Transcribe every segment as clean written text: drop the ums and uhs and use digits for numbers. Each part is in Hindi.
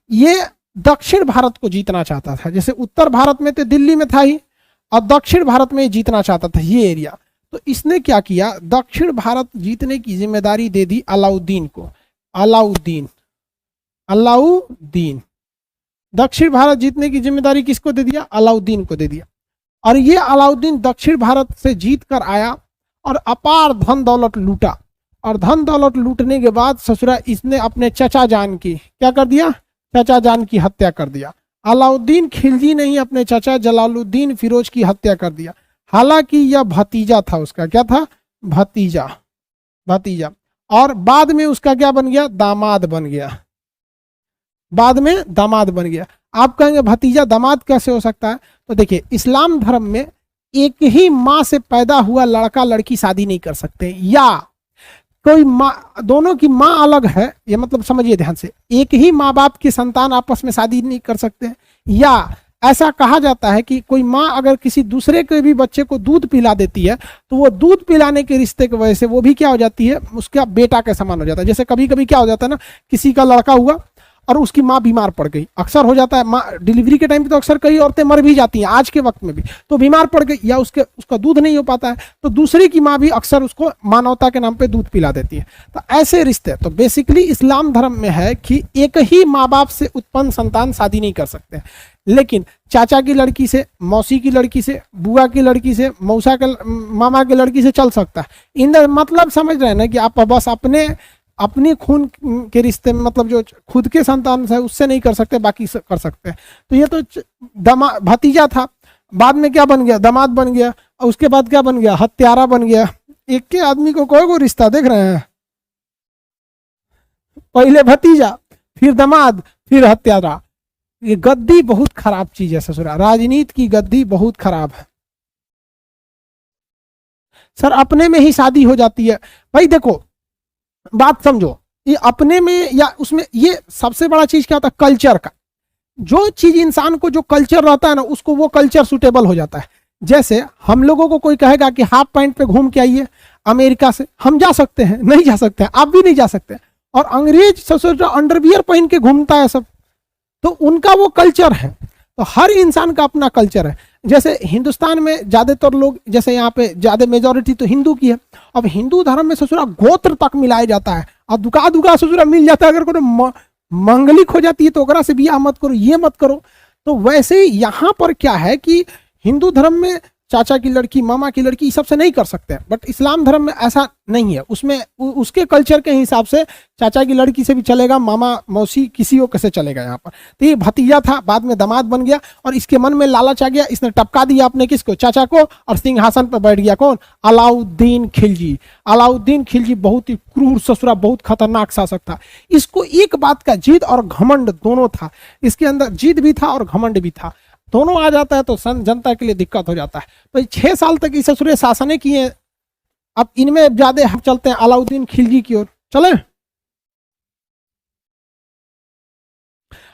ये दक्षिण भारत को जीतना चाहता था। जैसे उत्तर भारत में तो दिल्ली में था ही, और दक्षिण भारत में जीतना चाहता था ये एरिया। तो इसने क्या किया, दक्षिण भारत जीतने की जिम्मेदारी दे दी अलाउद्दीन को। अलाउद्दीन दक्षिण भारत जीतने की जिम्मेदारी किसको दे दिया, अलाउद्दीन को दे दिया। और ये अलाउद्दीन दक्षिण भारत से जीत कर आया और अपार धन दौलत लूटा। और धन दौलत लूटने के बाद ससुरा इसने अपने चचा जान की क्या कर दिया, चचा जान की हत्या कर दिया। अलाउद्दीन खिलजी ने ही अपने चचा जलालुद्दीन फिरोज की हत्या कर दिया। हालांकि यह भतीजा था उसका, क्या था, भतीजा। और बाद में उसका क्या बन गया, दामाद बन गया। बाद में दामाद बन गया। आप कहेंगे भतीजा दामाद कैसे हो सकता है? तो देखिए, इस्लाम धर्म में एक ही माँ से पैदा हुआ लड़का लड़की शादी नहीं कर सकते, या कोई माँ, दोनों की माँ अलग है, ये मतलब समझिए ध्यान से, एक ही माँ बाप की संतान आपस में शादी नहीं कर सकते। या ऐसा कहा जाता है कि कोई माँ अगर किसी दूसरे के भी बच्चे को दूध पिला देती है तो वो दूध पिलाने के रिश्ते की वजह से वो भी क्या हो जाती है, उसका बेटा के समान हो जाता है। जैसे कभी कभी क्या हो जाता है ना, किसी का लड़का हुआ और उसकी माँ बीमार पड़ गई, अक्सर हो जाता है, माँ डिलीवरी के टाइम पे तो अक्सर कई औरतें मर भी जाती हैं आज के वक्त में भी, तो बीमार पड़ गई या उसका दूध नहीं हो पाता है, तो दूसरी की माँ भी अक्सर उसको मानवता के नाम पे दूध पिला देती है। तो ऐसे रिश्ते, तो बेसिकली इस्लाम धर्म में है कि एक ही माँ बाप से उत्पन्न संतान शादी नहीं कर सकते, लेकिन चाचा की लड़की से, मौसी की लड़की से, बुआ की लड़की से, मौसा के मामा की लड़की से चल सकता है। इन मतलब समझ रहे हैं ना कि आप बस अपने खून के रिश्ते में, मतलब जो खुद के संतान है उससे नहीं कर सकते, बाकी कर सकते हैं। तो ये तो भतीजा था, बाद में क्या बन गया, दामाद बन गया, और उसके बाद क्या बन गया, हत्यारा बन गया। एक के आदमी को कोई रिश्ता देख रहे हैं, पहले भतीजा, फिर दामाद, फिर हत्यारा। ये गद्दी बहुत खराब चीज है ससुरा, राजनीति की गद्दी बहुत खराब है। सर अपने में ही शादी हो जाती है भाई, देखो बात समझो, ये अपने में या उसमें, ये सबसे बड़ा चीज क्या होता है, कल्चर का। जो चीज इंसान को जो कल्चर रहता है ना, उसको वो कल्चर सुटेबल हो जाता है। जैसे हम लोगों को कोई कहेगा कि हाफ पैंट पे घूम के आइए अमेरिका से, हम जा सकते हैं? नहीं जा सकते हैं, आप भी नहीं जा सकते। और अंग्रेज ससुर अंडरवियर पहन के घूमता है सब, तो उनका वो कल्चर है। तो हर इंसान का अपना कल्चर है। जैसे हिंदुस्तान में ज्यादातर लोग, जैसे यहाँ पे ज्यादा मेजोरिटी तो हिंदू की है, अब हिंदू धर्म में ससुरा गोत्र तक मिलाया जाता है, और दुका ससुरा मिल जाता है। अगर कोई मंगलिक हो जाती है तो ओकरा से बियाह मत करो, ये मत करो। तो वैसे ही यहाँ पर क्या है कि हिंदू धर्म में चाचा की लड़की, मामा की लड़की, सबसे नहीं कर सकते, बट इस्लाम धर्म में ऐसा नहीं है। उसमें उसके कल्चर के हिसाब से चाचा की लड़की से भी चलेगा, मामा मौसी किसी को कैसे चलेगा यहाँ पर। तो ये भतीजा था, बाद में दामाद बन गया, और इसके मन में लालच आ गया, इसने टपका दिया अपने किसको, चाचा को, और सिंहासन पर बैठ गया कौन, अलाउद्दीन खिलजी। अलाउद्दीन खिलजी बहुत ही क्रूर ससुरा, बहुत खतरनाक शासक था। इसको एक बात का जिद और घमंड दोनों था, इसके अंदर जिद भी था और घमंड भी था, दोनों आ जाता है तो जनता के लिए दिक्कत हो जाता है। तो 6 साल तक इस ससुरे शासने किए। अब इनमें ज्यादा हम चलते हैं अलाउद्दीन खिलजी की ओर, चले।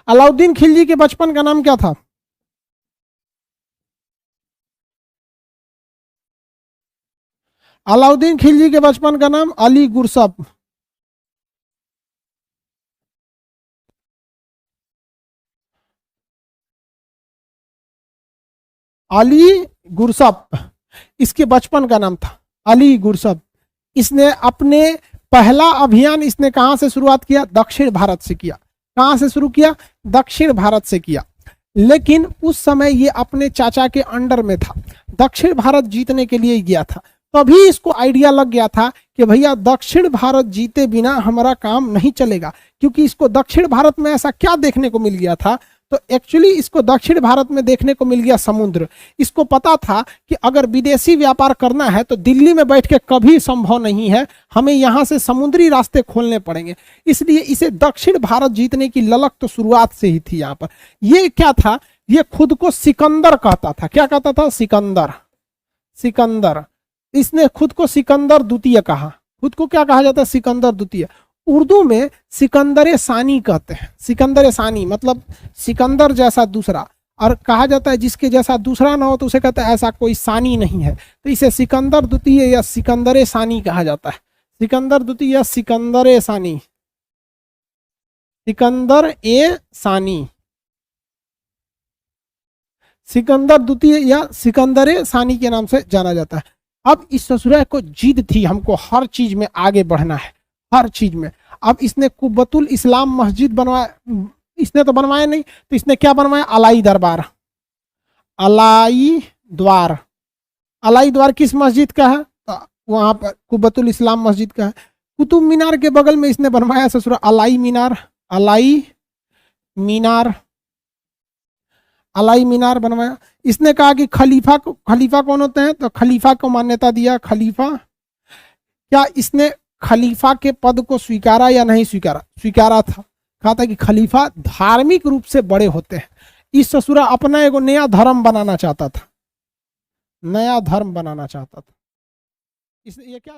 अलाउद्दीन खिलजी के बचपन का नाम क्या था? अलाउद्दीन खिलजी के बचपन का नाम अली गुरसप। अली गुरसप इसके बचपन का नाम था, अली गुरसप। इसने अपने पहला अभियान इसने कहां से शुरुआत किया? दक्षिण भारत से किया। कहां से शुरू किया? दक्षिण भारत से किया। लेकिन उस समय ये अपने चाचा के अंडर में था, दक्षिण भारत जीतने के लिए गया था। तभी इसको आइडिया लग गया था कि भैया दक्षिण भारत जीते बिना हमारा काम नहीं चलेगा, क्योंकि इसको दक्षिण भारत में ऐसा क्या देखने को मिल गया था। तो एक्चुअली इसको दक्षिण भारत में देखने को मिल गया समुद्र। इसको पता था कि अगर विदेशी व्यापार करना है तो दिल्ली में बैठ के कभी संभव नहीं है, हमें यहाँ से समुद्री रास्ते खोलने पड़ेंगे। इसलिए इसे दक्षिण भारत जीतने की ललक तो शुरुआत से ही थी। यहाँ पर ये क्या था, ये खुद को सिकंदर कहता था। क्या कहता था? सिकंदर। सिकंदर। इसने खुद को सिकंदर द्वितीय कहा। खुद को क्या कहा जाता है? सिकंदर द्वितीय। उर्दू में सिकंदर सानी कहते हैं। सिकंदर सानी मतलब सिकंदर जैसा दूसरा, और कहा जाता है जिसके जैसा दूसरा ना हो तो उसे कहते हैं ऐसा कोई सानी नहीं है, तो इसे सिकंदर द्वितीय या सिकंदर सानी कहा जाता है। सिकंदर द्वितीय या सिकंदर सानी। सिकंदर ए सानी, सिकंदर द्वितीय या सिकंदर ए सानी के नाम से जाना जाता है। अब इस ससुरा को जिद थी, हमको हर चीज में आगे बढ़ना है, हर चीज में। अब इसने कुब्बतुल इस्लाम मस्जिद बनवाया, इसने तो बनवाया नहीं, तो इसने क्या बनवाया, अलाई दरबार, अलाई द्वार। अलाई द्वार किस मस्जिद का है, तो वहां पर कुब्बतुल इस्लाम मस्जिद का है। कुतुब मीनार के बगल में इसने बनवाया ससुरा अलाई मीनार, अलाई मीनार, अलाई मीनार बनवाया। इसने कहा कि खलीफा कौन होते हैं, तो खलीफा को मान्यता दिया। खलीफा, क्या इसने खलीफा के पद को स्वीकारा या नहीं स्वीकारा, स्वीकारा था। कहा था कि खलीफा धार्मिक रूप से बड़े होते हैं। इस ससुरा अपना एगो नया धर्म बनाना चाहता था, नया धर्म बनाना चाहता था। इस ये क्या